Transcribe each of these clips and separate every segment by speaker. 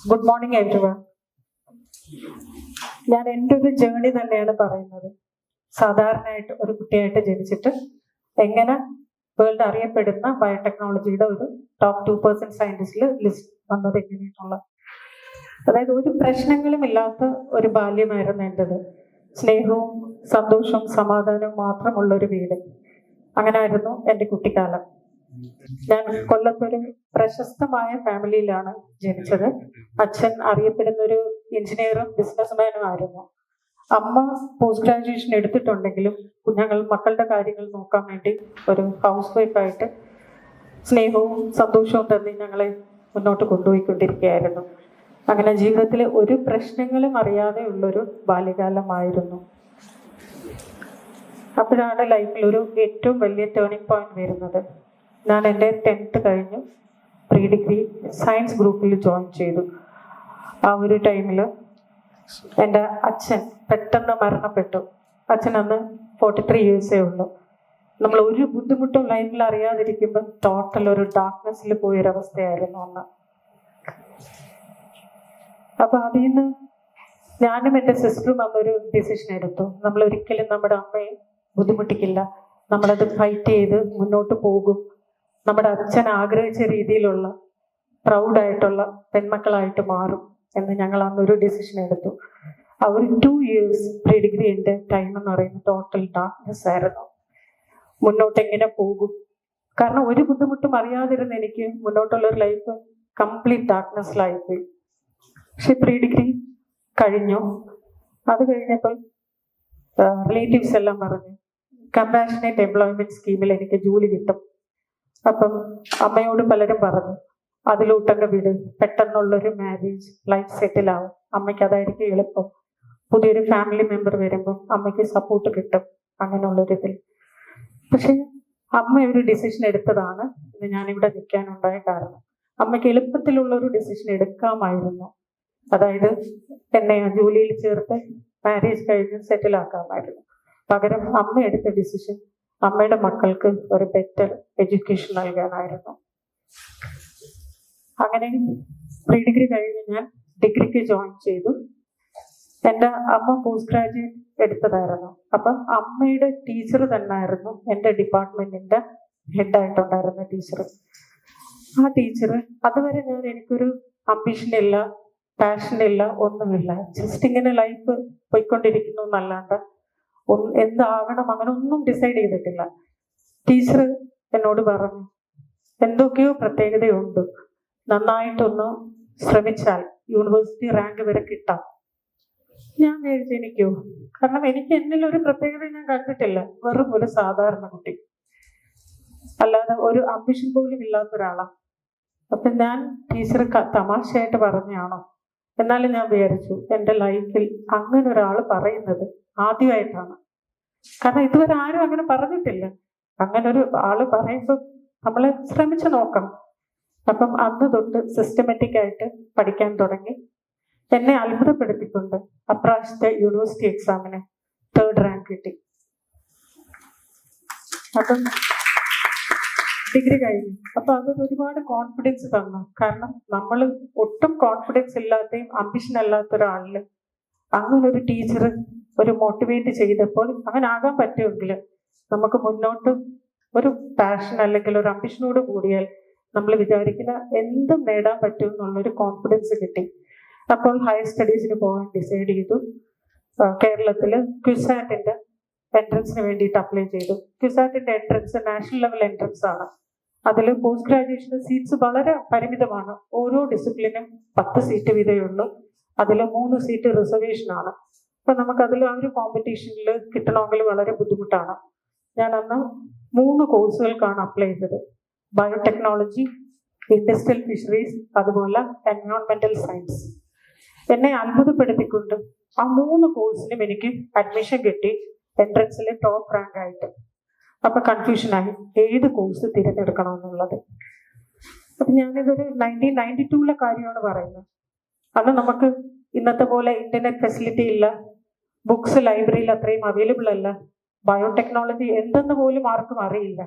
Speaker 1: Good morning everyone. ഞാൻ എൻ്റെ ഒരു ജേണി തന്നെയാണ് പറയുന്നത്. സാധാരണയായിട്ട് ഒരു കുട്ടിയായിട്ട് ജനിച്ചിട്ട് എങ്ങനെ വേൾഡ് അറിയപ്പെടുന്ന ബയോടെക്നോളജിയുടെ ഒരു ടോപ്പ് 2% സയൻറ്റിസ്റ്റിൽ ലിസ്റ്റ് വന്നത് എങ്ങനെയാണുള്ള, അതായത് ഒരു പ്രശ്നങ്ങളും ഇല്ലാത്ത ഒരു ബാല്യമായിരുന്നു എൻ്റെത്. സ്നേഹവും സന്തോഷവും സമാധാനവും മാത്രമുള്ള ഒരു വീട്. അങ്ങനെ ആയിരുന്നു എൻ്റെ കുട്ടിക്കാലം. ഞാൻ കൊല്ലത്തൊരു പ്രശസ്തമായ ഫാമിലിയിലാണ് ജനിച്ചത്. അച്ഛൻ അറിയപ്പെടുന്ന ഒരു എഞ്ചിനീയറും ബിസിനസ്മാനും ആയിരുന്നു. അമ്മ പോസ്റ്റ് ഗ്രാജുവേഷൻ എടുത്തിട്ടുണ്ടെങ്കിലും ഞങ്ങൾ മക്കളുടെ കാര്യങ്ങൾ നോക്കാൻ വേണ്ടി ഒരു ഹൗസ് വൈഫായിട്ട് സ്നേഹവും സന്തോഷവും തന്നെ ഞങ്ങളെ മുന്നോട്ട് കൊണ്ടുപോയിക്കൊണ്ടിരിക്കുകയായിരുന്നു. അങ്ങനെ ജീവിതത്തിൽ ഒരു പ്രശ്നങ്ങളും അറിയാതെ ഉള്ളൊരു ബാല്യകാലമായിരുന്നു. അപ്പോഴാണ് ലൈഫിൽ ഒരു ഏറ്റവും വലിയ ടേണിംഗ് പോയിന്റ് വരുന്നത്. ഞാൻ എൻ്റെ 10th കഴിഞ്ഞു പ്രീ ഡിഗ്രി സയൻസ് ഗ്രൂപ്പിൽ ജോയിൻ ചെയ്തു. ആ ഒരു ടൈമിൽ എൻ്റെ അച്ഛൻ പെട്ടെന്ന് മരണപ്പെട്ടു. അച്ഛൻ അന്ന് 43 ഇയേഴ്സേ ഉള്ളൂ. നമ്മൾ ഒരു ബുദ്ധിമുട്ടും ലൈഫിൽ അറിയാതിരിക്കുമ്പോൾ ടോട്ടൽ ഒരു ഡാർക്ക്നെസ്സിൽ പോയൊരവസ്ഥയായിരുന്നു അന്ന്. അപ്പൊ അതിൽ നിന്ന് ഞാനും എൻ്റെ സിസ്റ്ററും അന്നൊരു ഡിസിഷൻ എടുത്തു. നമ്മൾ ഒരിക്കലും നമ്മുടെ അമ്മയെ ബുദ്ധിമുട്ടിക്കില്ല, നമ്മളത് ഫൈറ്റ് ചെയ്ത് മുന്നോട്ട് പോകും, നമ്മുടെ അച്ഛൻ ആഗ്രഹിച്ച രീതിയിലുള്ള പ്രൗഡായിട്ടുള്ള പെൺമക്കളായിട്ട് മാറും എന്ന് ഞങ്ങൾ അന്നൊരു ഡിസിഷൻ എടുത്തു. ആ ഒരു 2 ഇയേഴ്സ് പ്രീ ഡിഗ്രി എൻ്റെ ടൈം എന്ന് പറയുന്നത് ടോട്ടൽ ഡാർക്ക്നെസ് ആയിരുന്നു. മുന്നോട്ട് എങ്ങനെ പോകും, കാരണം ഒരു ബുദ്ധിമുട്ടും അറിയാതിരുന്ന എനിക്ക് മുന്നോട്ടുള്ളൊരു ലൈഫ് കംപ്ലീറ്റ് ഡാർക്ക്നെസ്സിലായിപ്പോയി. പക്ഷെ പ്രീ ഡിഗ്രി കഴിഞ്ഞു. അത് കഴിഞ്ഞപ്പോൾ റിലേറ്റീവ്സ് എല്ലാം പറഞ്ഞു കമ്പാഷനേറ്റ് എംപ്ലോയ്മെന്റ് സ്കീമിൽ എനിക്ക് ജോലി കിട്ടും. അപ്പം അമ്മയോട് പലരും പറഞ്ഞു അതിലോട്ടങ്ങ് വിട്, പെട്ടെന്നുള്ളൊരു മാരേജ് ലൈഫ് സെറ്റിൽ ആവും, അമ്മയ്ക്ക് അതായിരിക്കും എളുപ്പം, പുതിയൊരു ഫാമിലി മെമ്പർ വരുമ്പോൾ അമ്മയ്ക്ക് സപ്പോർട്ട് കിട്ടും, അങ്ങനെയുള്ളൊരിതിൽ. പക്ഷെ അമ്മ ഒരു ഡിസിഷൻ എടുത്തതാണ് ഇന്ന് ഞാനിവിടെ നിൽക്കാനുണ്ടായ കാരണം. അമ്മയ്ക്ക് എളുപ്പത്തിലുള്ള ഒരു ഡിസിഷൻ എടുക്കാമായിരുന്നു. അതായത് എന്നെ ജോലിയിൽ ചേർത്ത് മാരേജ് കഴിഞ്ഞ് സെറ്റിൽ ആക്കാമായിരുന്നു. പകരം അമ്മ എടുത്ത ഡിസിഷൻ അമ്മയുടെ മക്കൾക്ക് ഒരു ബെറ്റർ എഡ്യൂക്കേഷൻ നൽകാനായിരുന്നു. അങ്ങനെ പ്രീ ഡിഗ്രി കഴിഞ്ഞ് ഞാൻ ഡിഗ്രിക്ക് ജോയിൻ ചെയ്തു. എൻ്റെ അമ്മ പോസ്റ്റ് ഗ്രാജുവേറ്റ് എടുത്തതായിരുന്നു. അപ്പം അമ്മയുടെ ടീച്ചർ തന്നെയായിരുന്നു എൻ്റെ ഡിപ്പാർട്ട്മെന്റിന്റെ ഹെഡായിട്ടുണ്ടായിരുന്ന ടീച്ചർ. ആ ടീച്ചർ അതുവരെ എനിക്കൊരു അംബിഷൻ ഇല്ല, പാഷൻ ഇല്ല, ഒന്നുമില്ല, ജസ്റ്റ് ഇങ്ങനെ ലൈഫ് പോയിക്കൊണ്ടിരിക്കുന്നു എന്നല്ലാണ്ട് എന്താകണം അങ്ങനെ ഒന്നും ഡിസൈഡ് ചെയ്തിട്ടില്ല. ടീച്ചർ എന്നോട് പറഞ്ഞു എന്തൊക്കെയോ പ്രത്യേകതയുണ്ട്, നന്നായിട്ടൊന്ന് ശ്രമിച്ചാൽ യൂണിവേഴ്സിറ്റി റാങ്ക് വരെ കിട്ടാം. ഞാൻ വിചാരിച്ചു എനിക്കോ, കാരണം എനിക്ക് എന്നിലൊരു പ്രത്യേകത ഞാൻ കണ്ടിട്ടില്ല, വെറും ഒരു സാധാരണ കുട്ടി, അല്ലാതെ ഒരു അംബിഷൻ പോലും ഇല്ലാത്ത ഒരാളാണ്. അപ്പൊ ഞാൻ ടീച്ചർ തമാശയായിട്ട് പറഞ്ഞാണോ, എന്നാലും ഞാൻ വിചാരിച്ചു എൻ്റെ ലൈഫിൽ അങ്ങനെ ഒരാൾ പറയുന്നത് ആദ്യമായിട്ടാണ്. കാരണം ഇതുവരെ ആരും അങ്ങനെ പറഞ്ഞിട്ടില്ല. അങ്ങനെ ഒരു ആള് പറയുമ്പോൾ നമ്മൾ ശ്രമിച്ചു നോക്കണം. അപ്പം അന്ന് തൊട്ട് സിസ്റ്റമാറ്റിക് ആയിട്ട് പഠിക്കാൻ തുടങ്ങി. എന്നെ അത്ഭുതപ്പെടുത്തിക്കൊണ്ട് അപ്രാവശ്യത്തെ യൂണിവേഴ്സിറ്റി എക്സാമിന് 3rd റാങ്ക് കിട്ടി. അപ്പം ഡിഗ്രി കഴിഞ്ഞു. അപ്പൊ അതൊരു ഒരുപാട് കോൺഫിഡൻസ് തന്നു. കാരണം നമ്മൾ ഒട്ടും കോൺഫിഡൻസ് ഇല്ലാത്തയും അംബിഷൻ അല്ലാത്ത ഒരാളില് അങ്ങനെ ഒരു ടീച്ചർ ഒരു മോട്ടിവേറ്റ് ചെയ്തപ്പോൾ അങ്ങനെ ആകാൻ പറ്റുമെങ്കിൽ നമുക്ക് മുന്നോട്ട് ഒരു പാഷൻ അല്ലെങ്കിൽ ഒരു അംബിഷനോട് കൂടിയാൽ നമ്മൾ വിചാരിക്കുന്ന എന്തും നേടാൻ പറ്റും എന്നുള്ളൊരു കോൺഫിഡൻസ് കിട്ടി. അപ്പോൾ ഹയർ സ്റ്റഡീസിന് പോകാൻ ഡിസൈഡ് ചെയ്തു. കേരളത്തിൽ ക്യുസാറ്റിന്റെ എൻട്രൻസിന് വേണ്ടിയിട്ട് അപ്ലൈ ചെയ്തു. ക്യുസാറ്റിന്റെ എൻട്രൻസ് നാഷണൽ ലെവൽ എൻട്രൻസ് ആണ്. അതിൽ പോസ്റ്റ് ഗ്രാജുവേഷൻ സീറ്റ്സ് വളരെ പരിമിതമാണ്. ഓരോ ഡിസിപ്ലിനും 10 സീറ്റ് വീതമേ ഉള്ളൂ. അതിൽ 3 സീറ്റ് റിസർവേഷൻ ആണ്. അപ്പൊ നമുക്ക് അതിൽ ആ ഒരു കോമ്പറ്റീഷനിൽ കിട്ടണമെങ്കിൽ വളരെ ബുദ്ധിമുട്ടാണ്. ഞാൻ അന്ന് 3 കോഴ്സുകൾക്കാണ് അപ്ലൈ ചെയ്തത്. ബയോടെക്നോളജി, ഇൻഡസ്ട്രിയൽ ഫിഷറീസ്, അതുപോലെ എൻവയോൺമെന്റൽ സയൻസ്. എന്നെ അത്ഭുതപ്പെടുത്തിക്കൊണ്ട് ആ 3 കോഴ്സിനും എനിക്ക് അഡ്മിഷൻ കിട്ടി, എൻട്രൻസിലെ ടോപ്പ് റാങ്ക് ആയിട്ട്. അപ്പൊ കൺഫ്യൂഷനായി ഏത് കോഴ്സ് തിരഞ്ഞെടുക്കണമെന്നുള്ളത്. അപ്പൊ ഞാനിതൊരു 1992 കാര്യമാണ് പറയുന്നത്. അന്ന് നമുക്ക് ഇന്നത്തെ പോലെ ഇന്റർനെറ്റ് ഫെസിലിറ്റി ഇല്ല, ബുക്സ് ലൈബ്രറിയിൽ അത്രയും അവൈലബിൾ അല്ല, ബയോടെക്നോളജി എന്തെന്ന് പോലും ആർക്കും അറിയില്ല.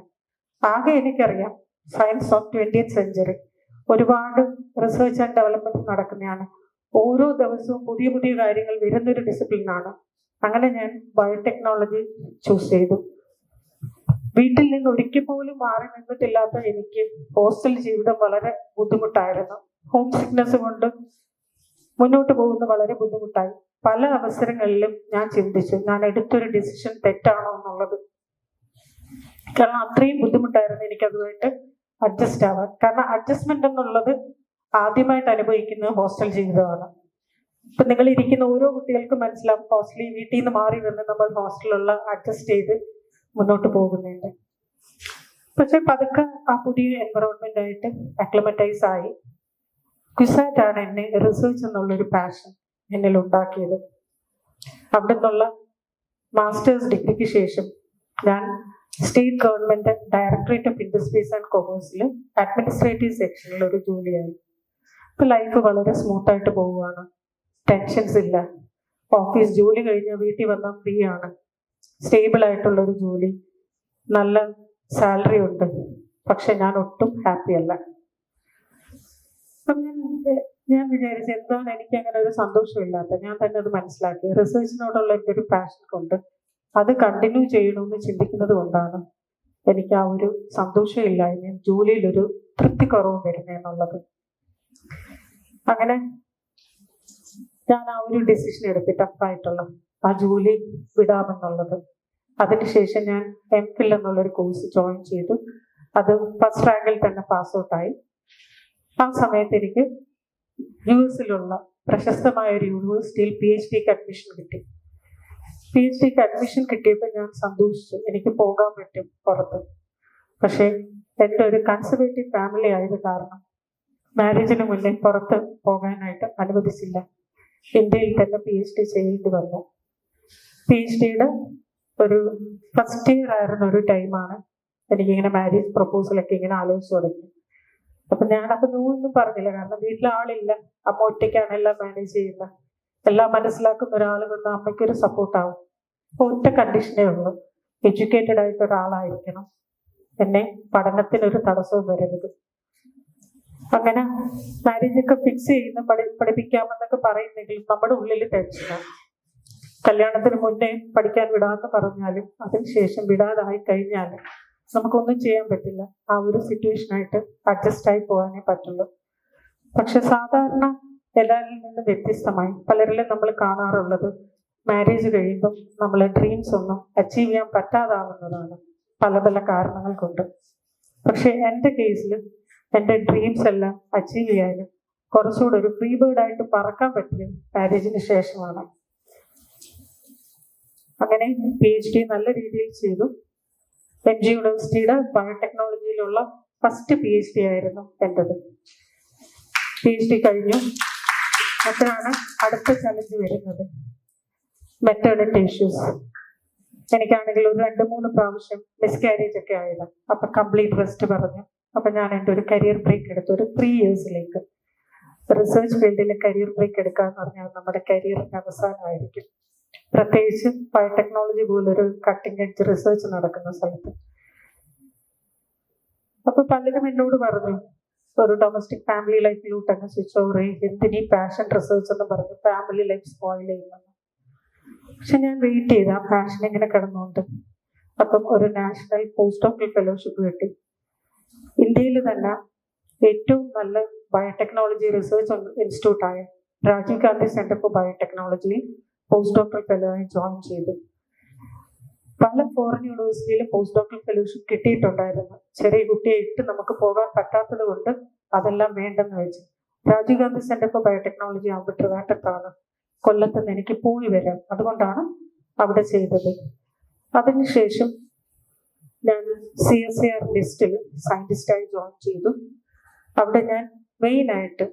Speaker 1: ആകെ എനിക്കറിയാം സയൻസ് ഓഫ് 20th സെഞ്ചുറി, ഒരുപാട് റിസർച്ച് ആൻഡ് ഡെവലപ്മെന്റ് നടക്കുന്നതാണ്. ഓരോ ദിവസവും പുതിയ പുതിയ കാര്യങ്ങൾ വരുന്നൊരു ഡിസിപ്ലിനാണ്. അങ്ങനെ ഞാൻ ബയോടെക്നോളജി ചൂസ് ചെയ്തു. വീട്ടിൽ നിന്ന് ഒരിക്കൽ പോലും മാറി നിന്നിട്ടില്ലാത്ത എനിക്ക് ഹോസ്റ്റൽ ജീവിതം വളരെ ബുദ്ധിമുട്ടായിരുന്നു. ഹോം സിക്നെസ് കൊണ്ട് മുന്നോട്ട് പോകുന്നത് വളരെ ബുദ്ധിമുട്ടായി. പല അവസരങ്ങളിലും ഞാൻ ചിന്തിച്ചു, ഞാൻ എടുത്തൊരു ഡിസിഷൻ തെറ്റാണോ എന്നുള്ളത്. കാരണം അത്രയും ബുദ്ധിമുട്ടായിരുന്നു എനിക്ക് അതുമായിട്ട് അഡ്ജസ്റ്റ് ആവാൻ. കാരണം അഡ്ജസ്റ്റ്മെന്റ് എന്നുള്ളത് ആദ്യമായിട്ട് അനുഭവിക്കുന്നത് ഹോസ്റ്റൽ ജീവിതമാണ്. ഇപ്പൊ നിങ്ങൾ ഇരിക്കുന്ന ഓരോ കുട്ടികൾക്കും മനസ്സിലാവും, ഹോസ്റ്റലിൽ വീട്ടിൽ നിന്ന് മാറി നിന്ന് നമ്മൾ ഹോസ്റ്റലിലുള്ള അഡ്ജസ്റ്റ് ചെയ്ത് മുന്നോട്ട് പോകുന്നുണ്ട്. പക്ഷെ പതുക്കെ ആ പുതിയ എൻവറോൺമെന്റ് ആയിട്ട് അക്ലമറ്റൈസ് ആയി. ക്വിസാറ്റ് ആണ് എന്നെ റിസർച്ച് എന്നുള്ളൊരു പാഷൻ എന്നിൽ ഉണ്ടാക്കിയത്. അവിടെ നിന്നുള്ള മാസ്റ്റേഴ്സ് ഡിഗ്രിക്ക് ശേഷം ഞാൻ state government directorate of industries and കൊമേഴ്സിൽ അഡ്മിനിസ്ട്രേറ്റീവ് സെക്ഷനിൽ ഒരു ജോലിയായി. ഇപ്പൊ ലൈഫ് വളരെ സ്മൂത്ത് ആയിട്ട് പോവുകയാണ്. ടെൻഷൻസ് ഇല്ല. ഓഫീസ് ജോലി കഴിഞ്ഞ് വീട്ടിൽ വന്നാൽ ഫ്രീ ആണ്. സ്റ്റേബിൾ ആയിട്ടുള്ള ഒരു ജോലി, നല്ല സാലറി ഉണ്ട്. പക്ഷെ ഞാൻ ഒട്ടും ഹാപ്പി അല്ല. അപ്പം ഞാൻ വിചാരിച്ചു, എന്താണ് എനിക്ക് അങ്ങനെ ഒരു സന്തോഷമില്ലാത്ത. ഞാൻ തന്നെ അത് മനസ്സിലാക്കി. റിസർച്ചിനോടുള്ള എൻ്റെ ഒരു പാഷൻ കൊണ്ട് അത് കണ്ടിന്യൂ ചെയ്യണമെന്ന് ചിന്തിക്കുന്നത് കൊണ്ടാണ് എനിക്ക് ആ ഒരു സന്തോഷമില്ലായ്മയും ജോലിയിലൊരു തൃപ്തിക്കുറവും വരുന്നതെന്നുള്ളത്. അങ്ങനെ ഞാൻ ആ ഒരു ഡിസിഷൻ എടുത്ത് ടഫായിട്ടുള്ള ആ ജോലി വിടാമെന്നുള്ളത്. അതിനുശേഷം ഞാൻ MPhil എന്നുള്ളൊരു കോഴ്സ് ജോയിൻ ചെയ്തു. അത് ഫസ്റ്റ് റാങ്കിൽ തന്നെ പാസ് ഔട്ടായി. ആ സമയത്ത് എനിക്ക് US പ്രശസ്തമായ ഒരു യൂണിവേഴ്സിറ്റിയിൽ PhDക്ക് അഡ്മിഷൻ കിട്ടി. PhDക്ക് അഡ്മിഷൻ കിട്ടിയപ്പോൾ ഞാൻ സന്തോഷിച്ചു, എനിക്ക് പോകാൻ പറ്റും പുറത്ത്. പക്ഷേ എൻ്റെ ഒരു കൺസർവേറ്റീവ് ഫാമിലി ആയത് കാരണം മാരേജിന് മുന്നേ പുറത്ത് പോകാനായിട്ട് അനുവദിച്ചില്ല. ഇന്ത്യയിൽ തന്നെ PhD ചെയ്യേണ്ടി വന്നു. PhDയുടെ ഒരു ഫസ്റ്റ് ഇയർ ആയിരുന്ന ഒരു ടൈമാണ് എനിക്കിങ്ങനെ മാരേജ് പ്രപ്പോസലൊക്കെ ഇങ്ങനെ ആലോചിച്ച് തുടങ്ങി. അപ്പൊ ഞാനത് ഒന്നും പറഞ്ഞില്ല, കാരണം വീട്ടിലെ ആളില്ല, അമ്മ ഒറ്റയ്ക്കാണ് എല്ലാം മാനേജ് ചെയ്യുന്നത്. എല്ലാം മനസ്സിലാക്കുന്ന ഒരാൾ വന്ന് അമ്മയ്ക്കൊരു സപ്പോർട്ടാവും. അപ്പൊ ഒറ്റ കണ്ടീഷനേ ഉള്ളൂ, എഡ്യൂക്കേറ്റഡ് ആയിട്ട് ഒരാളായിരിക്കണം, എന്നെ പഠനത്തിനൊരു തടസ്സവും വരരുത്. അങ്ങനെ മാരേജൊക്കെ ഫിക്സ് ചെയ്യുന്ന പഠിപ്പിക്കാമെന്നൊക്കെ പറയുന്നെങ്കിലും നമ്മുടെ ഉള്ളിൽ ടെൻഷനാണ്. കല്യാണത്തിന് മുന്നേ പഠിക്കാൻ വിടാമെന്ന് പറഞ്ഞാലും അതിനുശേഷം വിടാതായി കഴിഞ്ഞാലും നമുക്കൊന്നും ചെയ്യാൻ പറ്റില്ല. ആ ഒരു സിറ്റുവേഷനായിട്ട് അഡ്ജസ്റ്റ് ആയി പോകാനേ പറ്റുള്ളൂ. പക്ഷെ സാധാരണ എല്ലാവരിൽ നിന്നും വ്യത്യസ്തമായി പലരിലും നമ്മൾ കാണാറുള്ളത്, മാരേജ് കഴിയുമ്പം നമ്മളെ ഡ്രീംസ് ഒന്നും അച്ചീവ് ചെയ്യാൻ പറ്റാതാവുന്നതാണ് പല പല കാരണങ്ങൾ കൊണ്ട്. പക്ഷെ എൻ്റെ കേസിൽ എൻ്റെ ഡ്രീംസ് എല്ലാം അച്ചീവ് ചെയ്യാനും കുറച്ചുകൂടെ ഒരു ഫ്രീ ബേർഡ് ആയിട്ട് പറക്കാൻ പറ്റിയത് മാരേജിന് ശേഷമാണ്. അങ്ങനെ PhD നല്ല രീതിയിൽ ചെയ്തു. MG യൂണിവേഴ്സിറ്റിയുടെ ബയോടെക്നോളജിയിലുള്ള ഫസ്റ്റ് PhD ആയിരുന്നു എൻ്റെത്. PhD കഴിഞ്ഞു. അപ്പോഴാണ് അടുത്ത ചലഞ്ച് വരുന്നത്, മെറ്റേണിറ്റി ഇഷ്യൂസ്. എനിക്കാണെങ്കിൽ ഒരു 2-3 പ്രാവശ്യം മിസ്കാരേജ് ഒക്കെ ആയത്. അപ്പൊ കംപ്ലീറ്റ് റെസ്റ്റ് പറഞ്ഞു. അപ്പൊ ഞാൻ എൻ്റെ ഒരു കരിയർ ബ്രേക്ക് എടുത്തു. ഒരു 3 ഇയേഴ്സിലേക്ക് റിസർച്ച് ഫീൽഡിൽ കരിയർ ബ്രേക്ക് എടുക്കുക എന്ന് പറഞ്ഞാൽ നമ്മുടെ കരിയറിന്റെ അവസാനമായിരിക്കും. പ്രത്യേകിച്ച് ബയോടെക്നോളജി പോലൊരു കട്ടിംഗ് എഡ്ജ് റിസർച്ച് നടക്കുന്ന സ്ഥലത്ത്. അപ്പൊ പലരും എന്നോട് പറഞ്ഞു, ഒരു ഡൊമസ്റ്റിക് ഫാമിലി ലൈഫിലോട്ട് തന്നെ സ്വിച്ച് ഓവർ ചെയ്യും, എന്തിനീ പാഷൻ റിസർച്ച് എന്ന് പറഞ്ഞു ഫാമിലി ലൈഫ് സ്പോയിൽ ചെയ്യുന്നു. പക്ഷെ ഞാൻ വെയിറ്റ് ചെയ്ത് ആ പാഷൻ ഇങ്ങനെ കിടന്നുകൊണ്ട് അപ്പം ഒരു നാഷണൽ പോസ്റ്റ് ഡോക്ടറൽ ഫെലോഷിപ്പ് കിട്ടി. ഇന്ത്യയിൽ തന്നെ ഏറ്റവും നല്ല ബയോടെക്നോളജി റിസർച്ച് ഇൻസ്റ്റിറ്റ്യൂട്ടായ രാജീവ് ഗാന്ധി സെന്റർ ഫോർ ബയോടെക്നോളജിയിൽ പോസ്റ്റ് ഡോക്ടറൽ ഫെലോ ആയി ജോയിൻ ചെയ്തു. പല ഫോറിൻ യൂണിവേഴ്സിറ്റിയിലും പോസ്റ്റ് ഡോക്ടറൽ ഫെലോഷിപ്പ് കിട്ടിയിട്ടുണ്ടായിരുന്നു. ചെറിയ കുട്ടിയെ ഇട്ട് നമുക്ക് പോകാൻ പറ്റാത്തത് കൊണ്ട് അതെല്ലാം വേണ്ടെന്ന് വെച്ചു. Rajiv Gandhi centre for biotechnology ആകുമ്പോൾ ട്രിവാൻഡ്രത്താണ്, കൊല്ലത്ത് നിന്ന് എനിക്ക് പോയി വരാം, അതുകൊണ്ടാണ് അവിടെ ചെയ്തത്. അതിനുശേഷം ഞാൻ CSIR ലിസ്റ്റിൽ സയന്റിസ്റ്റായി ജോയിൻ ചെയ്തു. അവിടെ ഞാൻ മെയിനായിട്ട്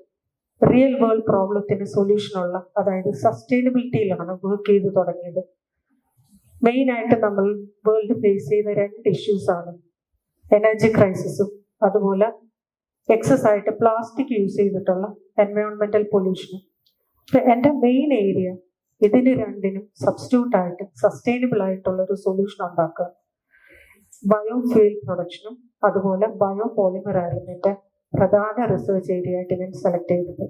Speaker 1: റിയൽ വേൾഡ് പ്രോബ്ലത്തിന് സൊല്യൂഷനുള്ള, അതായത് സസ്റ്റൈനബിലിറ്റിയിലാണ് വർക്ക് ചെയ്ത് തുടങ്ങിയത്. മെയിനായിട്ട് നമ്മൾ വേൾഡ് ഫേസ് ചെയ്യുന്ന 2 ഇഷ്യൂസ് ആണ്, എനർജി ക്രൈസിസും അതുപോലെ എക്സസ് ആയിട്ട് പ്ലാസ്റ്റിക് യൂസ് ചെയ്തിട്ടുള്ള എൻവയോൺമെന്റൽ പൊല്യൂഷനും. എൻ്റെ മെയിൻ ഏരിയ ഇതിന് രണ്ടിനും സബ്സ്റ്റിറ്റ്യൂട്ട് ആയിട്ട് സസ്റ്റൈനബിൾ ആയിട്ടുള്ള ഒരു സൊല്യൂഷൻ ഉണ്ടാക്കുക. ബയോഫ്യൂൽ പ്രൊഡക്ഷനും അതുപോലെ ബയോ പോളിമർ ആയിരുന്നു എൻ്റെ പ്രധാന റിസർച്ച് ഏരിയ ആയിട്ട് ഞാൻ സെലക്ട് ചെയ്തത്.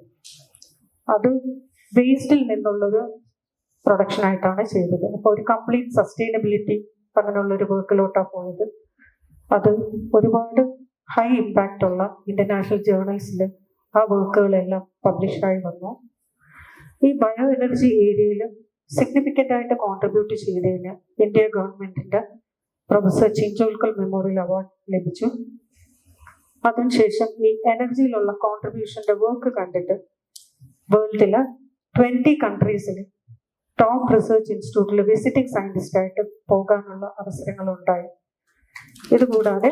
Speaker 1: അത് വേസ്റ്റിൽ നിന്നുള്ളൊരു പ്രൊഡക്ഷൻ ആയിട്ടാണ് ചെയ്തത്. അപ്പോൾ ഒരു കംപ്ലീറ്റ് സസ്റ്റൈനബിലിറ്റി അങ്ങനെയുള്ളൊരു വർക്കിലോട്ടാണ് പോയത്. അത് ഒരുപാട് ഹൈ ഇമ്പാക്റ്റ് ഉള്ള ഇന്റർനാഷണൽ ജേർണൽസിൽ ആ വർക്കുകളെല്ലാം പബ്ലിഷായി വന്നു. ഈ ബയോ എനർജി ഏരിയയിൽ സിഗ്നിഫിക്കൻ്റ് ആയിട്ട് കോൺട്രിബ്യൂട്ട് ചെയ്തതിന് ഇന്ത്യ ഗവൺമെന്റിന്റെ പ്രൊഫസർ ചിഞ്ചോൽക്കർ മെമ്മോറിയൽ അവാർഡ് ലഭിച്ചു. അതിനുശേഷം ഈ എനർജിയിലുള്ള കോൺട്രിബ്യൂഷന്റെ വർക്ക് കണ്ടിട്ട് വേൾഡിലെ 20 കൺട്രീസിൽ ടോപ്പ് റിസർച്ച് ഇൻസ്റ്റിറ്റ്യൂട്ടിൽ വിസിറ്റിംഗ് സയന്റിസ്റ്റ് ആയിട്ട് പോകാനുള്ള അവസരങ്ങളുണ്ടായി. ഇതുകൂടാതെ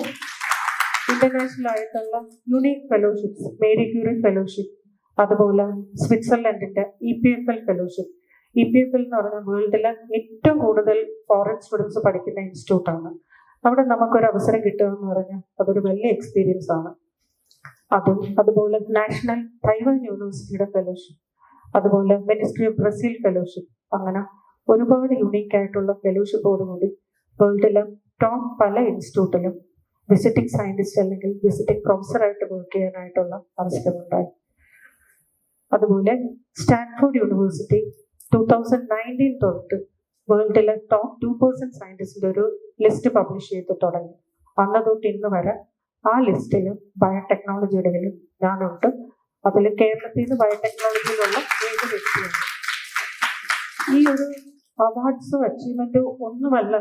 Speaker 1: ഇന്റർനാഷണൽ ആയിട്ടുള്ള unique fellowships, Marie Curie fellowship, അതുപോലെ സ്വിറ്റ്സർലൻഡിന്റെ EPFL ഫെലോഷിപ്പ്. EPFL എന്ന് പറഞ്ഞാൽ വേൾഡിലെ ഏറ്റവും കൂടുതൽ ഫോറിൻ സ്റ്റുഡൻസ് പഠിക്കുന്ന ഇൻസ്റ്റിറ്റ്യൂട്ടാണ്. അവിടെ നമുക്കൊരു അവസരം കിട്ടുക എന്ന് പറഞ്ഞാൽ അതൊരു വലിയ എക്സ്പീരിയൻസ് ആണ്. അതുപോലെ നാഷണൽ തൈവാൻ യൂണിവേഴ്സിറ്റിയുടെ ഫെലോഷിപ്പ്, അതുപോലെ മിനിസ്ട്രി ഓഫ് ബ്രസീൽ ഫെലോഷിപ്പ്, അങ്ങനെ ഒരുപാട് യുണീക്ക് ആയിട്ടുള്ള ഫെലോഷിപ്പോടുകൂടി വേൾഡിലെ ടോപ്പ് പല ഇൻസ്റ്റിറ്റ്യൂട്ടിലും വിസിറ്റിംഗ് സയന്റിസ്റ്റ് അല്ലെങ്കിൽ വിസിറ്റിംഗ് പ്രൊഫസറായിട്ട് വർക്ക് ചെയ്യാനായിട്ടുള്ള അവസരമുണ്ടായി. അതുപോലെ സ്റ്റാൻഫോർഡ് യൂണിവേഴ്സിറ്റി 2019 തൊട്ട് വേൾഡിലെ ടോപ്പ് 2% സയന്റിസ്റ്റിന്റെ ഒരു ലിസ്റ്റ് പബ്ലിഷ് ചെയ്ത് തുടങ്ങി. അന്ന് തൊട്ട് ഇന്ന് വരെ ആ ലിസ്റ്റിലും ബയോടെക്നോളജിയുടെ ഞാനുണ്ട്. അതിൽ കേരളത്തിൽ നിന്ന് ബയോടെക്നോളജിയിലുള്ള ഏക വ്യക്തിയാണ്. ഈ ഒരു അവാർഡ്സോ അച്ചീവ്മെന്റോ ഒന്നുമല്ല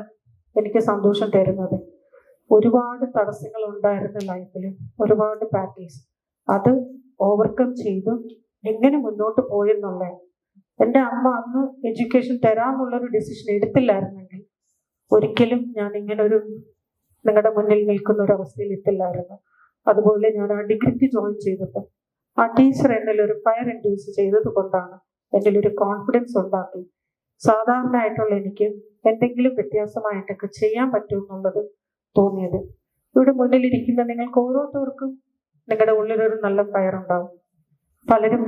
Speaker 1: എനിക്ക് സന്തോഷം തരുന്നത്. ഒരുപാട് തടസ്സങ്ങൾ ഉണ്ടായിരുന്ന ലൈഫിൽ, ഒരുപാട് ബാറ്റിൽസ്, അത് ഓവർകം ചെയ്തു എങ്ങനെ മുന്നോട്ട് പോയെന്നുള്ള. എൻ്റെ അമ്മ അന്ന് എഡ്യൂക്കേഷൻ തരാമെന്നുള്ളൊരു ഡിസിഷൻ എടുത്തില്ലായിരുന്നെങ്കിൽ ഒരിക്കലും ഞാൻ ഇങ്ങനൊരു നിങ്ങളുടെ മുന്നിൽ നിൽക്കുന്ന ഒരു അവസ്ഥയിൽ എത്തില്ലായിരുന്നു. അതുപോലെ ഞാൻ ആ ഡിഗ്രിക്ക് ജോയിൻ ചെയ്തപ്പോൾ ആ ടീച്ചർ എന്നിൽ ഒരു ഫയർ ഇൻഡ്യൂസ് ചെയ്തത് കൊണ്ടാണ് എന്നിൽ ഒരു കോൺഫിഡൻസ് ഉണ്ടാക്കി സാധാരണ ആയിട്ടുള്ള എനിക്ക് എന്തെങ്കിലും വ്യത്യാസമായിട്ടൊക്കെ ചെയ്യാൻ പറ്റുമെന്നുള്ളത് തോന്നിയത്. ഇവിടെ മുന്നിലിരിക്കുന്ന നിങ്ങൾക്ക് ഓരോരുത്തർക്കും നിങ്ങളുടെ ഉള്ളിലൊരു നല്ല ഫയർ ഉണ്ടാവും. പലരും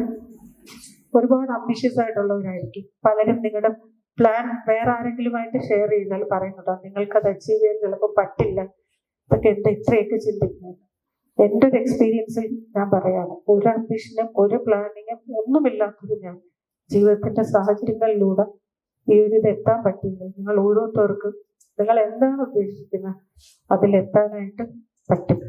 Speaker 1: ഒരുപാട് അംബിഷ്യസ് ആയിട്ടുള്ളവരായിരിക്കും. പലരും നിങ്ങളുടെ പ്ലാൻ വേറെ ആരെങ്കിലുമായിട്ട് ഷെയർ ചെയ്താൽ പറയുന്നതാണ് നിങ്ങൾക്കത് അച്ചീവ് ചെയ്യാൻ ചിലപ്പോൾ പറ്റില്ല, ഇതൊക്കെ എന്താ ഇത്രയൊക്കെ ചിന്തിക്കുന്നത്. എൻ്റെ ഒരു എക്സ്പീരിയൻസിൽ ഞാൻ പറയാം, ഒരു അംബിഷനും ഒരു പ്ലാനിങ്ങും ഒന്നുമില്ലാത്തത് ഞാൻ ജീവിതത്തിന്റെ സാഹചര്യങ്ങളിലൂടെ ഈ ഒരു ഇതെത്താൻ പറ്റില്ല. നിങ്ങൾ ഓരോരുത്തർക്കും നിങ്ങൾ എന്താണ് ഉദ്ദേശിക്കുന്നത് അതിലെത്താനായിട്ട് പറ്റും.